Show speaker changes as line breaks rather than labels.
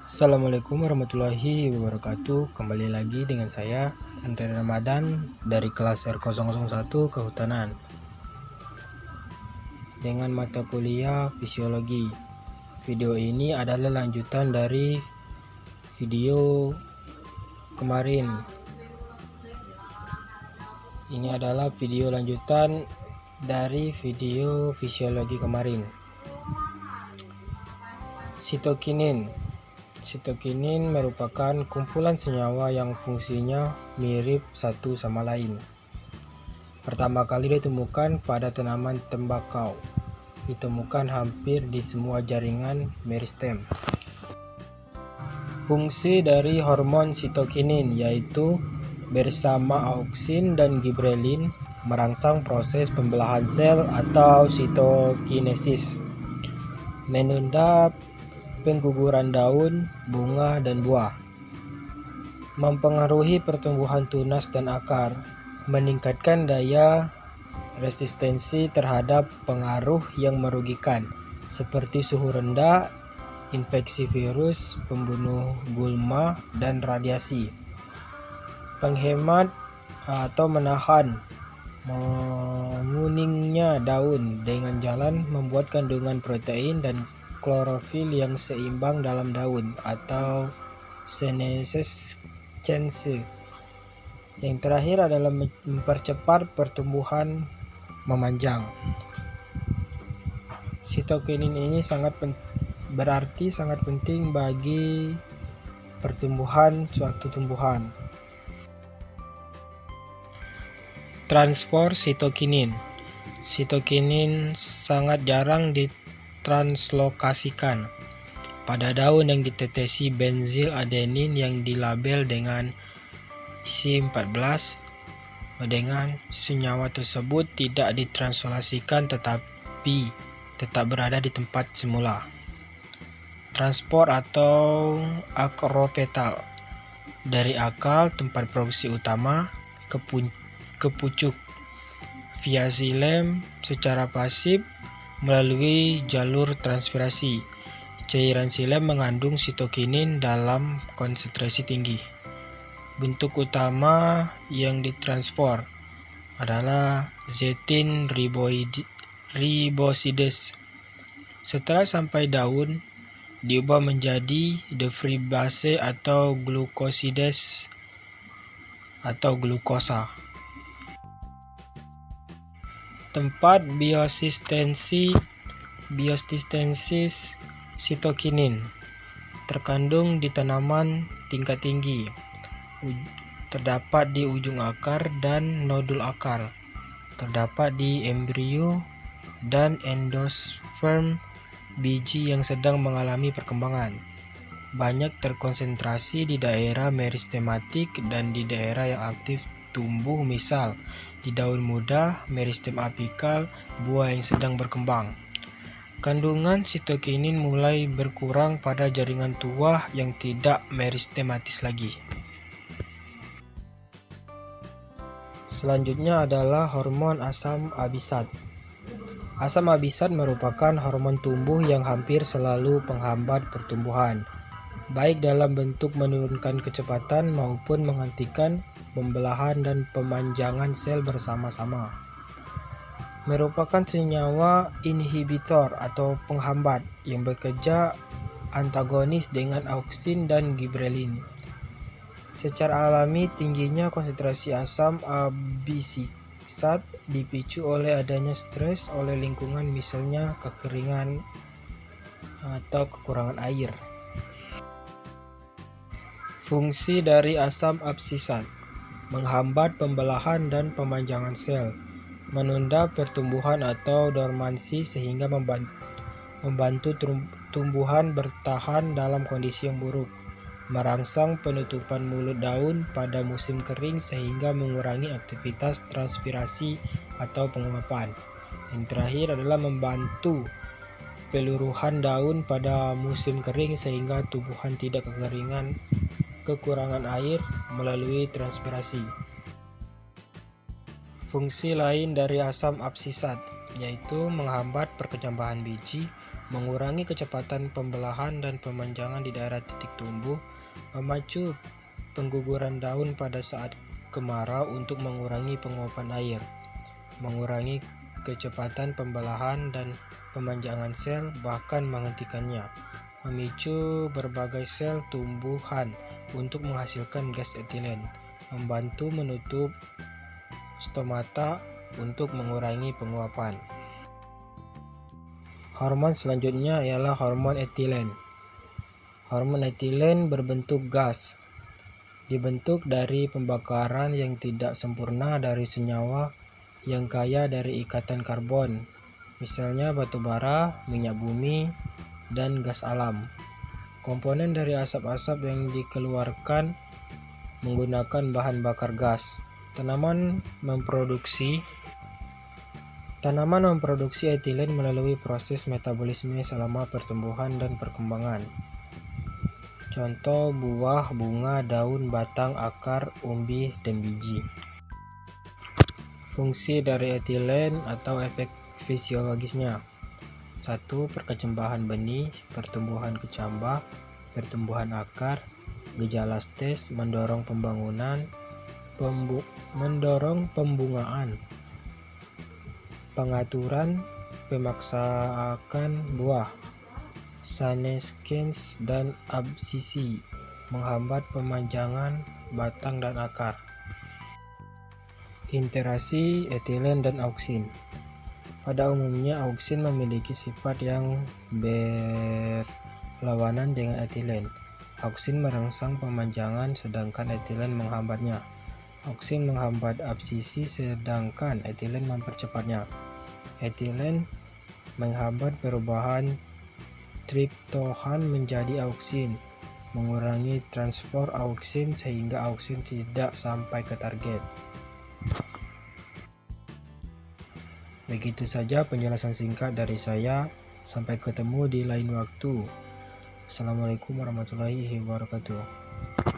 Assalamualaikum warahmatullahi wabarakatuh. Kembali lagi dengan saya Andre Ramadan dari kelas R001 Kehutanan dengan mata kuliah Fisiologi. Video ini adalah lanjutan dari video kemarin. Ini adalah video lanjutan dari video fisiologi kemarin. Sitokinin merupakan kumpulan senyawa yang fungsinya mirip satu sama lain. Pertama kali ditemukan pada tanaman tembakau. Ditemukan hampir di semua jaringan meristem. Fungsi dari hormon sitokinin yaitu bersama auksin dan gibrelin merangsang proses pembelahan sel atau sitokinesis, menunda pengguguran daun, bunga, dan buah, mempengaruhi pertumbuhan tunas dan akar, meningkatkan daya resistensi terhadap pengaruh yang merugikan seperti suhu rendah, infeksi virus, pembunuh gulma, dan radiasi, penghemat atau menahan menguningnya daun dengan jalan membuat kandungan protein dan klorofil yang seimbang dalam daun atau senescence. Yang terakhir adalah mempercepat pertumbuhan memanjang. Sitokinin ini sangat penting bagi pertumbuhan suatu tumbuhan. Transport sitokinin. Sitokinin sangat jarang ditranslokasikan pada daun yang ditetesi benzil adenin yang dilabel dengan C14. Dengan senyawa tersebut tidak ditranslokasikan tetapi tetap berada di tempat semula. Transport atau akropetal dari akal tempat produksi utama ke pucuk via xilem secara pasif melalui jalur transpirasi. Cairan xilem mengandung sitokinin dalam konsentrasi tinggi. Bentuk utama yang ditransfer adalah zetin ribosidase. Setelah sampai daun, diubah menjadi defibrase atau glukosidase atau glukosa. Tempat biosintesis sitokinin terkandung di tanaman tingkat tinggi, terdapat di ujung akar dan nodul akar, terdapat di embrio dan endosperm biji yang sedang mengalami perkembangan. Banyak terkonsentrasi di daerah meristematik dan di daerah yang aktif tumbuh, misal di daun muda, meristem apikal, buah yang sedang berkembang. Kandungan sitokinin mulai berkurang pada jaringan tua yang tidak meristematis lagi. Selanjutnya adalah hormon asam abisat. Asam abisat merupakan hormon tumbuh yang hampir selalu penghambat pertumbuhan, baik dalam bentuk menurunkan kecepatan maupun menghentikan pembelahan dan pemanjangan sel bersama-sama. Merupakan senyawa inhibitor atau penghambat yang bekerja antagonis dengan auksin dan gibrelin. Secara alami, tingginya konsentrasi asam abisat dipicu oleh adanya stres oleh lingkungan, misalnya kekeringan atau kekurangan air. Fungsi dari asam absisat: menghambat pembelahan dan pemanjangan sel, menunda pertumbuhan atau dormansi sehingga membantu tumbuhan bertahan dalam kondisi yang buruk, merangsang penutupan mulut daun pada musim kering sehingga mengurangi aktivitas transpirasi atau penguapan. Yang terakhir adalah membantu peluruhan daun pada musim kering sehingga tumbuhan tidak kekurangan air melalui transpirasi. Fungsi lain dari asam absisat yaitu menghambat perkecambahan biji, mengurangi kecepatan pembelahan dan pemanjangan di daerah titik tumbuh, memacu pengguguran daun pada saat kemarau untuk mengurangi penguapan air, mengurangi kecepatan pembelahan dan pemanjangan sel, bahkan menghentikannya, memicu berbagai sel tumbuhan untuk menghasilkan gas etilen, membantu menutup stomata untuk mengurangi penguapan. Hormon selanjutnya ialah hormon etilen. Hormon etilen berbentuk gas, dibentuk dari pembakaran yang tidak sempurna dari senyawa yang kaya dari ikatan karbon, misalnya batu bara, minyak bumi, dan gas alam. Komponen dari asap-asap yang dikeluarkan menggunakan bahan bakar gas. Tanaman memproduksi etilen melalui proses metabolisme selama pertumbuhan dan perkembangan. Contoh buah, bunga, daun, batang, akar, umbi, dan biji. Fungsi dari etilen atau efek fisiologisnya: 1. Perkecambahan benih, pertumbuhan kecambah, pertumbuhan akar, gejala stres, mendorong pembangunan, mendorong pembungaan, pengaturan, pemaksaan buah, senescens dan absisi, menghambat pemanjangan batang dan akar. Interaksi etilen dan auksin. Pada umumnya auksin memiliki sifat yang berlawanan dengan etilen. Auksin merangsang pemanjangan sedangkan etilen menghambatnya. Auksin menghambat absisi sedangkan etilen mempercepatnya. Etilen menghambat perubahan triptohan menjadi auksin, mengurangi transport auksin sehingga auksin tidak sampai ke target. Begitu saja penjelasan singkat dari saya. Sampai ketemu di lain waktu. Assalamualaikum warahmatullahi wabarakatuh.